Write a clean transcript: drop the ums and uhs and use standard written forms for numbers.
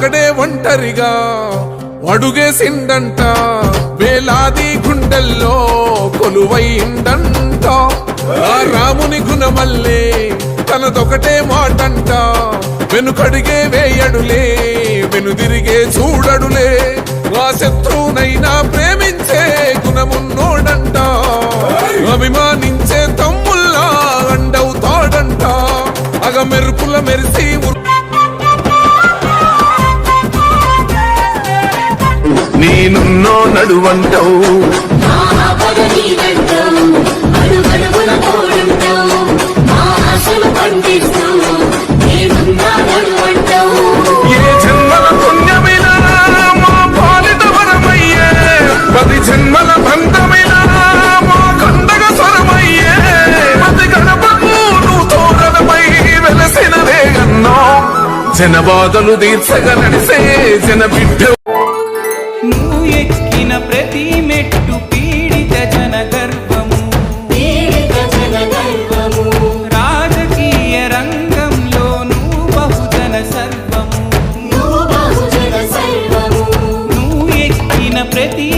తనొకడే ఒంటరిగా అడుగేసిందంట, వేలాది గుండెల్లో కొలువైందంట. ఆ రాముని గుణమల్లే తనదొకటే మాటంట, వెనుకడిగే వేయడులే వెనుదిరిగే చూడడులే. ఆ శత్రువునైనా ప్రేమించే గుణమున్నోడంట, అభిమానించే తమ్ముల్లా అండవుతాడంట. అగ మెరుపుల మెరిసి నేనున్నో నడువంటావు, ఏ జన్మల పుణ్యమినా మా పాలిత వరమయ్యే, 10 జన్మల బంధమినా మా కండగ స్వరమయ్యే. ప్రతి గడపకు నువ్వు తోరణమై వెలసినదే అన్నో, జనబాధలు తీర్చగా నడిసే జన బిడ్డ. నువ్వు ఎక్కిన ప్రతి మెట్టు పీడిత జన గర్వము, రాజకీయ రంగంలో నువ్వు బహుజన సర్వము. నువ్వు ఎక్కిన ప్రతి